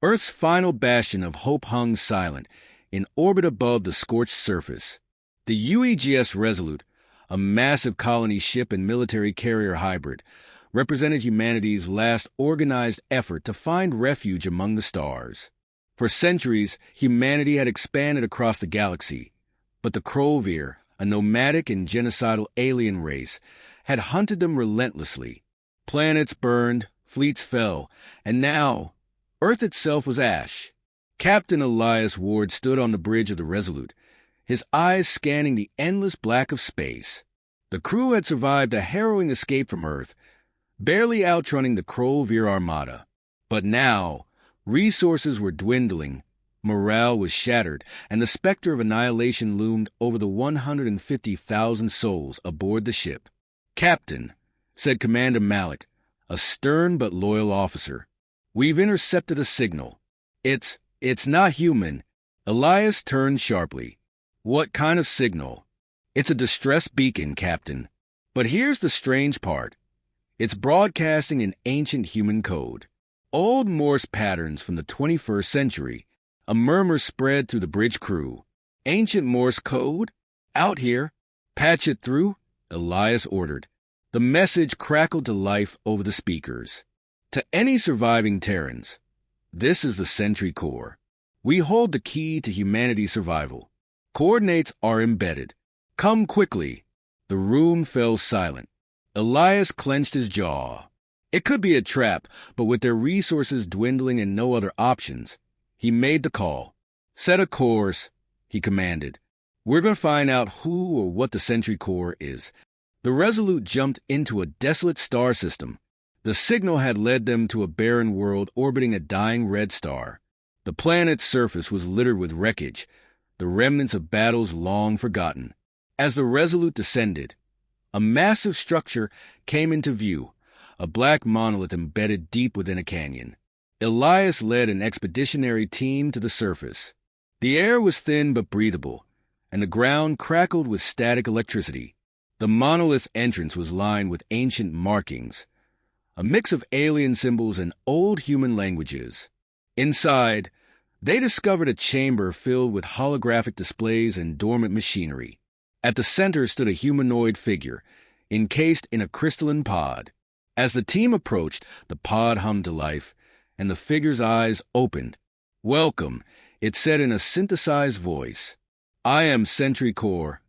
Earth's final bastion of hope hung silent, in orbit above the scorched surface. The UEGS Resolute, a massive colony ship and military carrier hybrid, represented humanity's last organized effort to find refuge among the stars. For centuries, humanity had expanded across the galaxy, but the Krovir, a nomadic and genocidal alien race, had hunted them relentlessly. Planets burned, fleets fell, and now Earth itself was ash. Captain Elias Ward stood on the bridge of the Resolute, his eyes scanning the endless black of space. The crew had survived a harrowing escape from Earth, barely outrunning the Krovir armada. But now, resources were dwindling, morale was shattered, and the specter of annihilation loomed over the 150,000 souls aboard the ship. "Captain," said Commander Malik, a stern but loyal officer, "we've intercepted a signal. It's not human." Elias turned sharply. "What kind of signal?" "It's a distress beacon, Captain. But here's the strange part. It's broadcasting in ancient human code. Old Morse patterns from the 21st century." A murmur spread through the bridge crew. "Ancient Morse code? Out here. Patch it through," Elias ordered. The message crackled to life over the speakers. "To any surviving Terrans, this is the Sentry Core. We hold the key to humanity's survival. Coordinates are embedded. Come quickly." The room fell silent. Elias clenched his jaw. It could be a trap, but with their resources dwindling and no other options, he made the call. "Set a course," he commanded. "We're going to find out who or what the Sentry Core is." The Resolute jumped into a desolate star system. The signal had led them to a barren world orbiting a dying red star. The planet's surface was littered with wreckage, the remnants of battles long forgotten. As the Resolute descended, a massive structure came into view, a black monolith embedded deep within a canyon. Elias led an expeditionary team to the surface. The air was thin but breathable, and the ground crackled with static electricity. The monolith's entrance was lined with ancient markings, a mix of alien symbols and old human languages. Inside, they discovered a chamber filled with holographic displays and dormant machinery. At the center stood a humanoid figure, encased in a crystalline pod. As the team approached, the pod hummed to life, and the figure's eyes opened. "Welcome," it said in a synthesized voice. "I am Sentry Core,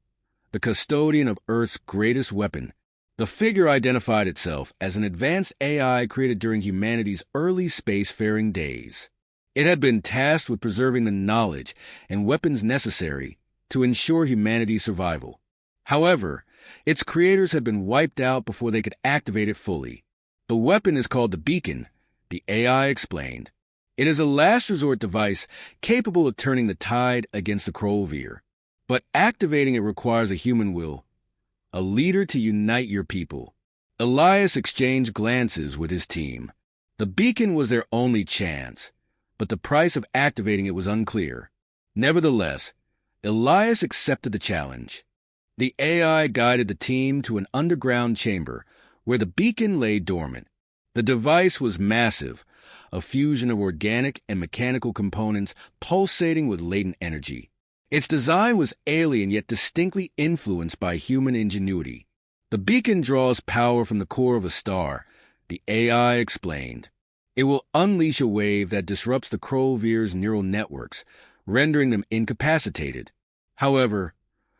the custodian of Earth's greatest weapon." The figure identified itself as an advanced AI created during humanity's early spacefaring days. It had been tasked with preserving the knowledge and weapons necessary to ensure humanity's survival. However, its creators had been wiped out before they could activate it fully. "The weapon is called the Beacon," the AI explained. "It is a last resort device capable of turning the tide against the Krovir. But activating it requires a human will, a leader to unite your people." Elias exchanged glances with his team. The beacon was their only chance, but the price of activating it was unclear. Nevertheless, Elias accepted the challenge. The AI guided the team to an underground chamber where the beacon lay dormant. The device was massive, a fusion of organic and mechanical components pulsating with latent energy. Its design was alien yet distinctly influenced by human ingenuity. "The beacon draws power from the core of a star," the AI explained. "It will unleash a wave that disrupts the Krovir's neural networks, rendering them incapacitated. However,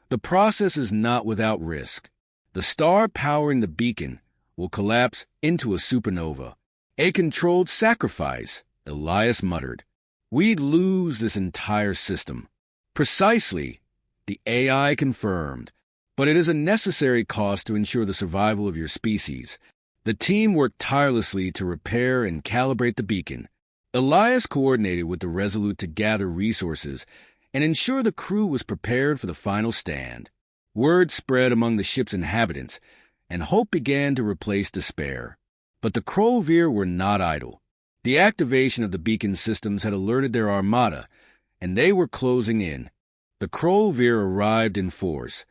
the process is not without risk. The star powering the beacon will collapse into a supernova." "A controlled sacrifice," Elias muttered. "We'd lose this entire system." "Precisely," the AI confirmed. "But it is a necessary cost to ensure the survival of your species." The team worked tirelessly to repair and calibrate the beacon. Elias coordinated with the Resolute to gather resources and ensure the crew was prepared for the final stand. Word spread among the ship's inhabitants, and hope began to replace despair. But the Krovir were not idle. The activation of the beacon systems had alerted their armada, and they were closing in. The Krovir arrived in force,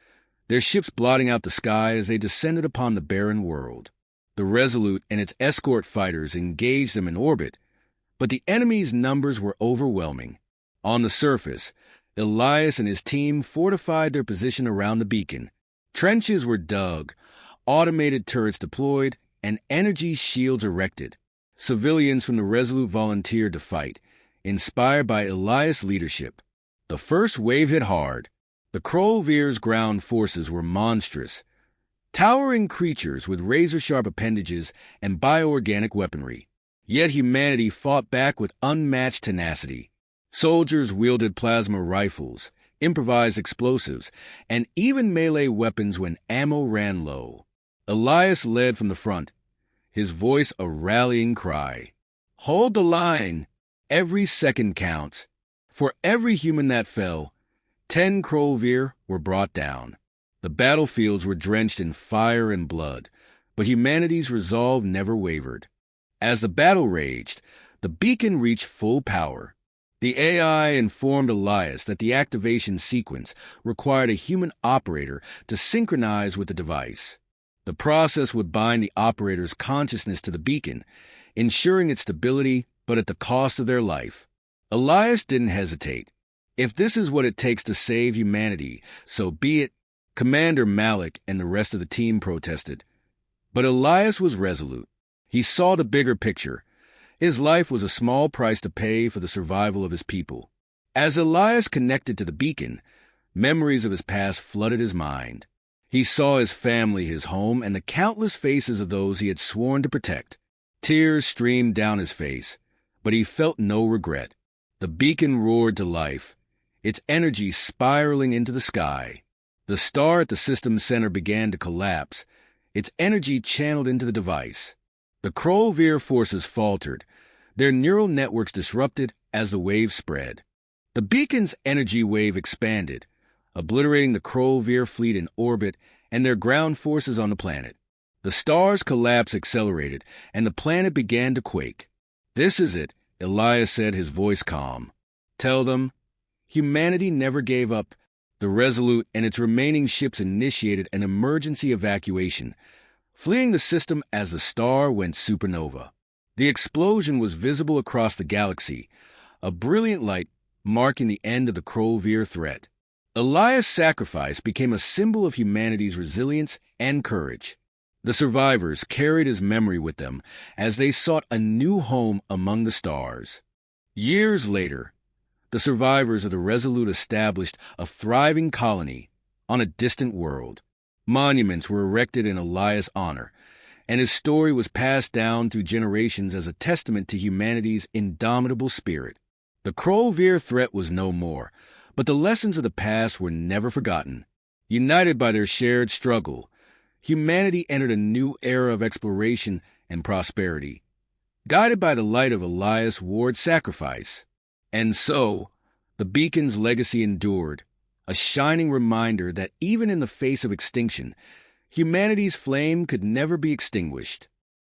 their ships blotting out the sky as they descended upon the barren world. The Resolute and its escort fighters engaged them in orbit, But the enemy's numbers were overwhelming. On the surface, Elias and his team fortified their position around the beacon. Trenches were dug, automated turrets deployed, and energy shields erected. Civilians from the Resolute volunteered to fight, inspired by Elias' leadership. The first wave hit hard. The Krolvir's ground forces were monstrous, towering creatures with razor-sharp appendages and bioorganic weaponry. Yet humanity fought back with unmatched tenacity. Soldiers wielded plasma rifles, improvised explosives, and even melee weapons when ammo ran low. Elias led from the front, his voice a rallying cry. Hold the line! Every second counts. For every human that fell, 10 Krolvir were brought down. The battlefields were drenched in fire and blood, but humanity's resolve never wavered. As the battle raged, the beacon reached full power. The AI informed Elias that the activation sequence required a human operator to synchronize with the device. The process would bind the operator's consciousness to the beacon, ensuring its stability but at the cost of their life. Elias didn't hesitate. If this is what it takes to save humanity, so be it. Commander Malik and the rest of the team protested. But Elias was resolute. He saw the bigger picture. His life was a small price to pay for the survival of his people. As Elias connected to the beacon, memories of his past flooded his mind. He saw his family, his home, and the countless faces of those he had sworn to protect. Tears streamed down his face, but he felt no regret. The beacon roared to life, its energy spiraling into the sky. The star at the system center began to collapse, its energy channeled into the device. The Krolvir forces faltered, their neural networks disrupted as the wave spread. The beacon's energy wave expanded, obliterating the Krolvir fleet in orbit and their ground forces on the planet. The star's collapse accelerated, and the planet began to quake. This is it, Elias said, his voice calm. Tell them, humanity never gave up. The Resolute and its remaining ships initiated an emergency evacuation, fleeing the system as the star went supernova. The explosion was visible across the galaxy, a brilliant light marking the end of the Krolvir threat. Elias' sacrifice became a symbol of humanity's resilience and courage. The survivors carried his memory with them as they sought a new home among the stars. Years later, the survivors of the Resolute established a thriving colony on a distant world. Monuments were erected in Elias' honor, and his story was passed down through generations as a testament to humanity's indomitable spirit. The Krolvir threat was no more, but the lessons of the past were never forgotten. United by their shared struggle, humanity entered a new era of exploration and prosperity, guided by the light of Elias' Ward's sacrifice. And so, the beacon's legacy endured, a shining reminder that even in the face of extinction, humanity's flame could never be extinguished.